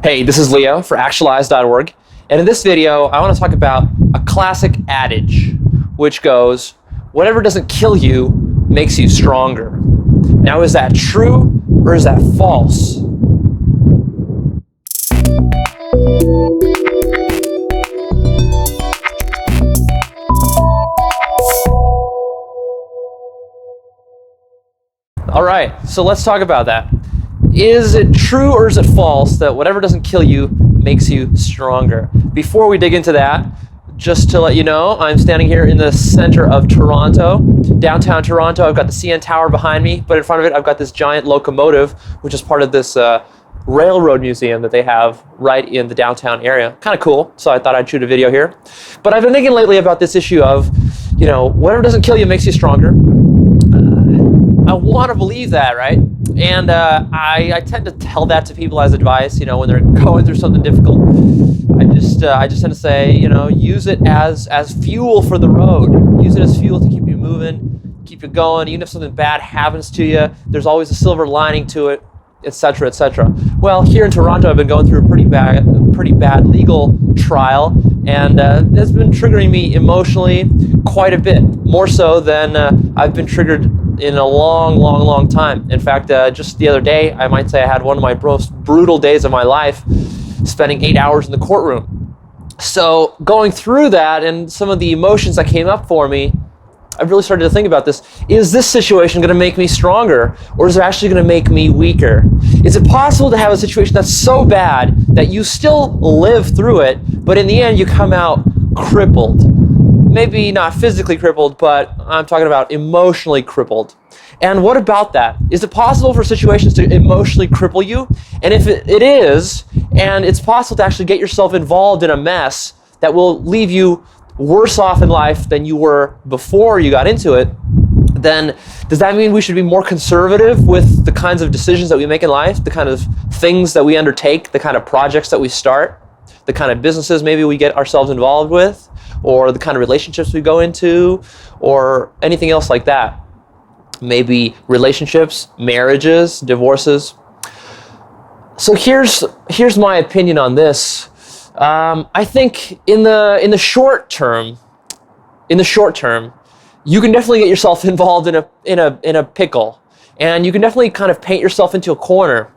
Hey, this is Leo for Actualized.org, and in this video I want to talk about a classic adage which goes, whatever doesn't kill you makes you stronger. Now, is that true or is that false? Alright, so let's talk about that. Is it true or is it false that whatever doesn't kill you makes you stronger? Before we dig into that, just to let you know, I'm standing here in the center of Toronto, downtown Toronto. I've got the CN Tower behind me, but in front of it I've got this giant locomotive, which is part of this railroad museum that they have right in the downtown area. Kind of cool, so I thought I'd shoot a video here. But I've been thinking lately about this issue of, whatever doesn't kill you makes you stronger. I want to believe that, right? And I tend to tell that to people as advice, when they're going through something difficult. I just tend to say, use it as fuel for the road. Use it as fuel to keep you moving, keep you going. Even if something bad happens to you, there's always a silver lining to it, etc., etc. Well, here in Toronto, I've been going through a pretty bad legal trial, and it's been triggering me emotionally quite a bit, more so than I've been triggered in a long time. In fact, just the other day, I might say I had one of my most brutal days of my life, spending 8 hours in the courtroom. So going through that and some of the emotions that came up for me, I really started to think about this. Is this situation going to make me stronger, or is it actually going to make me weaker? Is it possible to have a situation that's so bad that you still live through it, but in the end you come out crippled? Maybe not physically crippled, but I'm talking about emotionally crippled. And what about that? Is it possible for situations to emotionally cripple you? And if it is, and it's possible to actually get yourself involved in a mess that will leave you worse off in life than you were before you got into it, then does that mean we should be more conservative with the kinds of decisions that we make in life, the kind of things that we undertake, the kind of projects that we start, the kind of businesses maybe we get ourselves involved with, or the kind of relationships we go into, or anything else like that? Maybe relationships, marriages, divorces. So here's my opinion on this. I think in the short term, you can definitely get yourself involved in a pickle, and you can definitely kind of paint yourself into a corner.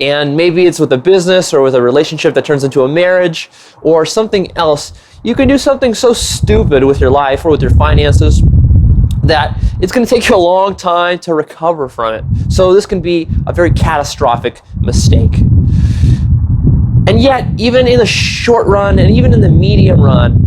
And maybe it's with a business or with a relationship that turns into a marriage or something else. You can do something so stupid with your life or with your finances that it's going to take you a long time to recover from it. So this can be a very catastrophic mistake. And yet, even in the short run and even in the medium run,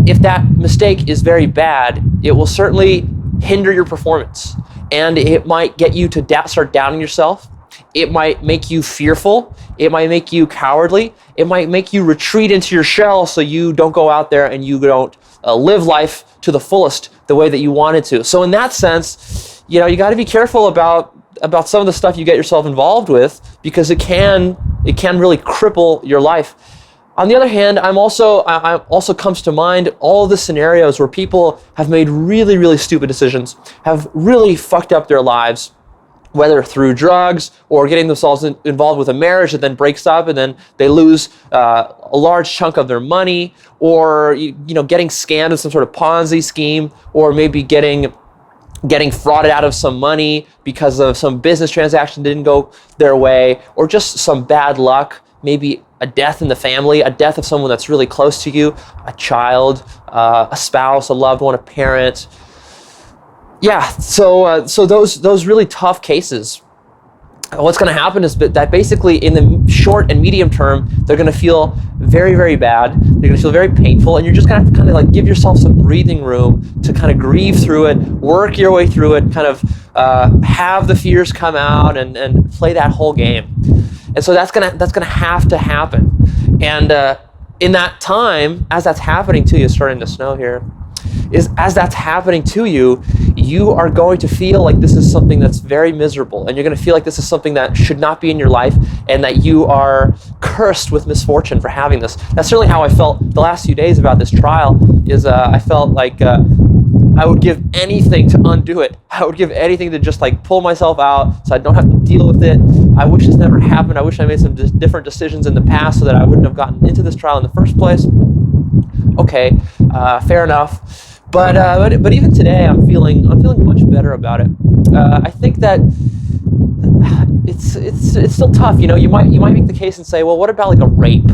if that mistake is very bad, it will certainly hinder your performance. And it might get you to start doubting yourself. It might make you fearful. It might make you cowardly. It might make you retreat into your shell so you don't go out there and you don't live life to the fullest the way that you wanted to. So in that sense, you got to be careful about some of the stuff you get yourself involved with, because it can really cripple your life. On the other hand, I also comes to mind all the scenarios where people have made really stupid decisions, have really fucked up their lives, whether through drugs or getting themselves involved with a marriage that then breaks up and then they lose a large chunk of their money, or getting scammed in some sort of Ponzi scheme, or maybe getting frauded out of some money because of some business transaction that didn't go their way, or just some bad luck, maybe a death in the family, a death of someone that's really close to you, a child, a spouse, a loved one, a parent. Yeah, so those really tough cases, what's going to happen is that basically in the short and medium term, they're going to feel very bad. They're going to feel very painful, and you're just going to have to kind of like give yourself some breathing room to kind of grieve through it, work your way through it, kind of have the fears come out and play that whole game. And so that's gonna have to happen. And in that time, as that's happening to you, it's starting to snow here, as that's happening to you, you are going to feel like this is something that's very miserable, and you're going to feel like this is something that should not be in your life, and that you are cursed with misfortune for having this. That's certainly how I felt the last few days about this trial. I felt like I would give anything to undo it. I would give anything to just like pull myself out so I don't have to deal with it. I wish this never happened. I wish I made some different decisions in the past so that I wouldn't have gotten into this trial in the first place. Okay, fair enough. But even today, I'm feeling much better about it. I think that it's still tough. You might make the case and say, well, what about like a rape?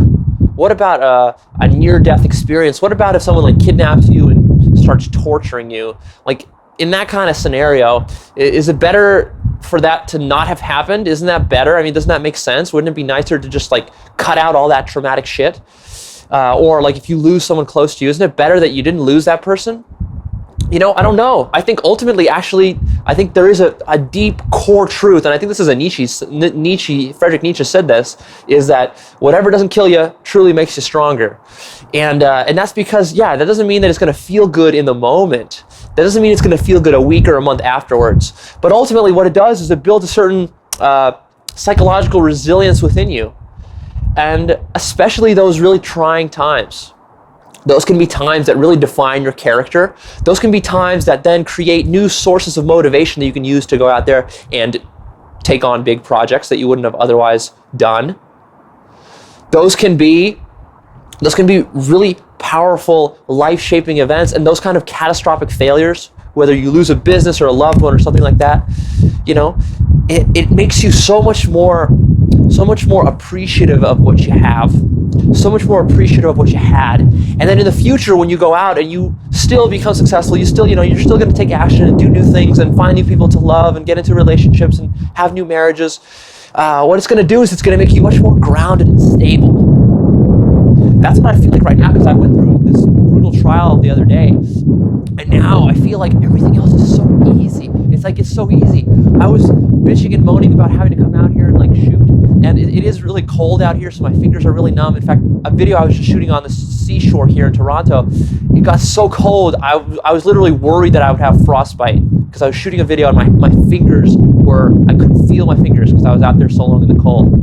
What about a near-death experience? What about if someone like kidnaps you and starts torturing you? Like in that kind of scenario, is it better for that to not have happened? Isn't that better? I mean, doesn't that make sense? Wouldn't it be nicer to just like cut out all that traumatic shit? Or like if you lose someone close to you, isn't it better that you didn't lose that person? I don't know. I think ultimately, actually, I think there is a deep core truth, and I think this is Friedrich Nietzsche said this, is that whatever doesn't kill you truly makes you stronger. And that's because, that doesn't mean that it's going to feel good in the moment. That doesn't mean it's going to feel good a week or a month afterwards. But ultimately, what it does is it builds a certain psychological resilience within you. And especially those really trying times. Those can be times that really define your character. Those can be times that then create new sources of motivation that you can use to go out there and take on big projects that you wouldn't have otherwise done. Those can be really powerful, life-shaping events, and those kind of catastrophic failures, whether you lose a business or a loved one or something like that, it makes you so much more appreciative of what you have, so much more appreciative of what you had. And then in the future, when you go out and you still become successful, you're still going to take action and do new things and find new people to love and get into relationships and have new marriages. What it's going to do is it's going to make you much more grounded and stable. That's what I feel like right now, because I went through this brutal trial the other day, and now I feel like everything else is so easy. It's so easy. I was bitching and moaning about having to come out here and like shoot, and it is really cold out here, so my fingers are really numb. In fact, a video I was just shooting on the seashore here in Toronto, it got so cold, I was literally worried that I would have frostbite, because I was shooting a video and my fingers I couldn't feel my fingers because I was out there so long in the cold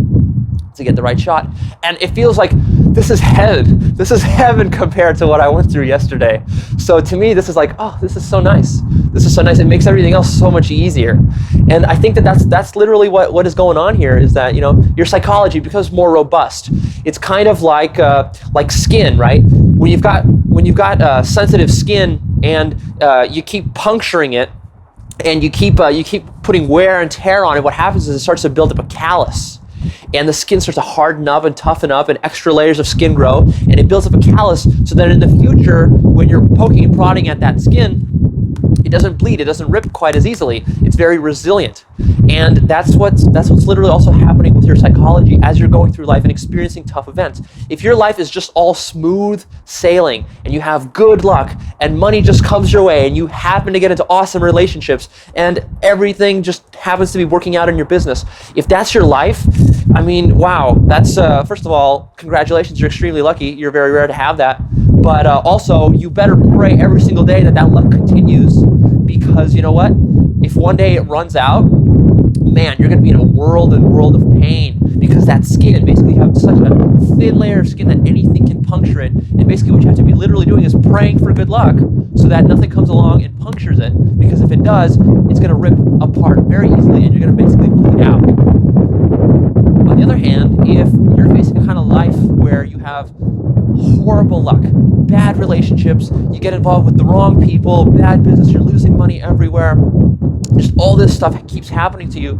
to get the right shot. And it feels like this is heaven. This is heaven compared to what I went through yesterday. So to me, this is like, oh, this is so nice. This is so nice. It makes everything else so much easier. And I think that's literally what is going on here, is that, your psychology becomes more robust. It's kind of like skin, right? When you've got sensitive skin and you keep puncturing it, and you keep putting wear and tear on it, what happens is it starts to build up a callus. And the skin starts to harden up and toughen up, and extra layers of skin grow, and it builds up a callus so that in the future, when you're poking and prodding at that skin, it doesn't bleed, it doesn't rip quite as easily. It's very resilient. And that's what's literally also happening with your psychology as you're going through life and experiencing tough events. If your life is just all smooth sailing and you have good luck and money just comes your way and you happen to get into awesome relationships and everything just happens to be working out in your business, if that's your life, I mean, wow, that's, first of all, congratulations, you're extremely lucky. You're very rare to have that. But also, you better pray every single day that luck continues, because you know what? If one day it runs out, man, you're going to be in a world of pain, because that skin, basically you have such a thin layer of skin that anything can puncture it, and basically what you have to be literally doing is praying for good luck so that nothing comes along and punctures it, because if it does, it's going to rip apart very easily and you're going to basically bleed out. On the other hand, if you're facing a kind of life where you have horrible luck, bad relationships, you get involved with the wrong people, bad business, you're losing money everywhere, just all this stuff keeps happening to you.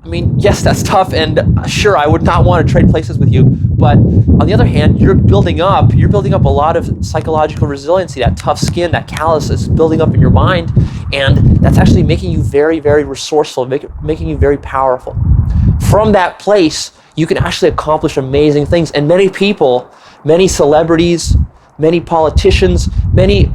I mean, yes, that's tough, and sure, I would not want to trade places with you, but on the other hand, you're building up a lot of psychological resiliency. That tough skin, that callus is building up in your mind, and that's actually making you very, very resourceful, making you very powerful. From that place, you can actually accomplish amazing things, and many people, many celebrities, many politicians, many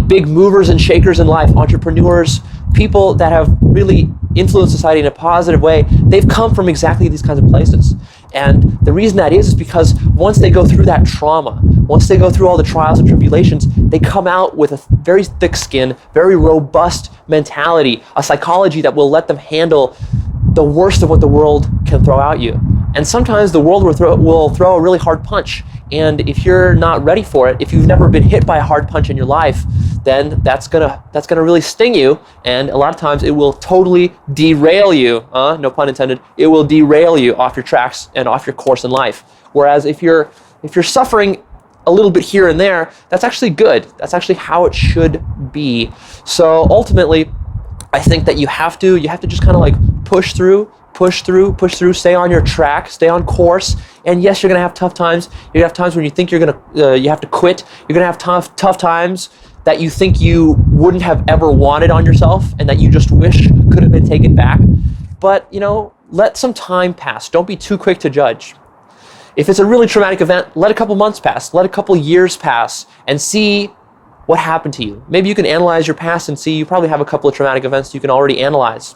big movers and shakers in life, entrepreneurs, people that have really influenced society in a positive way, they've come from exactly these kinds of places. And the reason that is because once they go through that trauma, once they go through all the trials and tribulations, they come out with a very thick skin, very robust mentality, a psychology that will let them handle the worst of what the world can throw at you. And sometimes the world will throw a really hard punch. And if you're not ready for it, if you've never been hit by a hard punch in your life, then that's gonna really sting you. And a lot of times it will totally derail you. No pun intended. It will derail you off your tracks and off your course in life. Whereas if you're suffering a little bit here and there, that's actually good. That's actually how it should be. So ultimately, I think that you have to just kind of like push through, stay on your track, stay on course. And yes, you're gonna have tough times. You're gonna have times when you think you have to quit. You're gonna have tough times that you think you wouldn't have ever wanted on yourself and that you just wish could have been taken back. But, let some time pass. Don't be too quick to judge. If it's a really traumatic event, let a couple months pass, let a couple years pass, and see what happened to you. Maybe you can analyze your past and see you probably have a couple of traumatic events you can already analyze.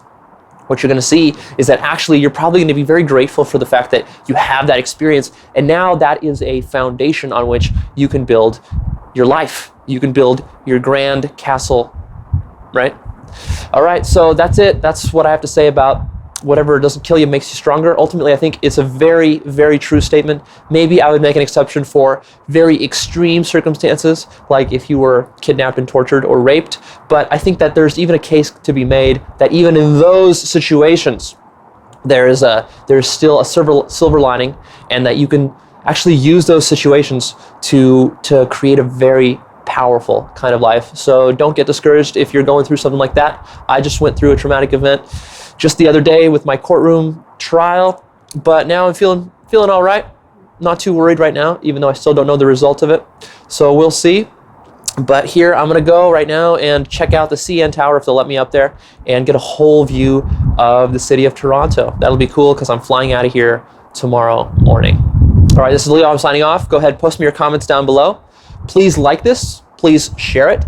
What you're going to see is that actually you're probably going to be very grateful for the fact that you have that experience, and now that is a foundation on which you can build your life. You can build your grand castle, right? All right, so that's it. That's what I have to say about whatever doesn't kill you makes you stronger. Ultimately, I think it's a very, very true statement. Maybe I would make an exception for very extreme circumstances, like if you were kidnapped and tortured or raped. But I think that there's even a case to be made that even in those situations, there's still a silver lining, and that you can actually use those situations to create a very powerful kind of life. So don't get discouraged if you're going through something like that. I just went through a traumatic event just the other day with my courtroom trial, but now I'm feeling all right. Not too worried right now, even though I still don't know the result of it. So we'll see. But here I'm gonna go right now and check out the CN Tower if they'll let me up there and get a whole view of the city of Toronto. That'll be cool because I'm flying out of here tomorrow morning. All right, this is Leo. I'm signing off. Go ahead, post me your comments down below. Please like this. Please share it.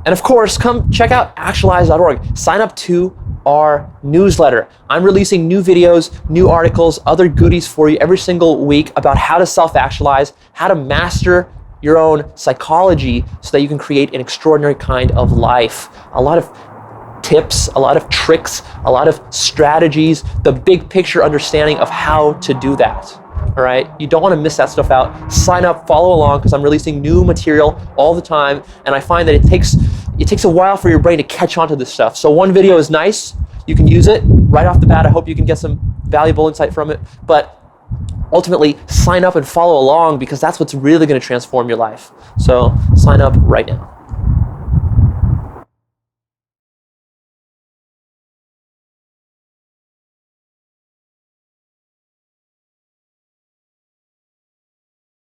And of course, come check out Actualized.org. Sign up to our newsletter. I'm releasing new videos, new articles, other goodies for you every single week about how to self-actualize, how to master your own psychology so that you can create an extraordinary kind of life. A lot of tips, a lot of tricks, a lot of strategies, the big picture understanding of how to do that. All right, you don't want to miss that stuff out. Sign up, follow along, because I'm releasing new material all the time, and I find that it takes a while for your brain to catch on to this stuff. So one video is nice, you can use it right off the bat. I hope you can get some valuable insight from it, but ultimately sign up and follow along, because that's what's really going to transform your life. So sign up right now.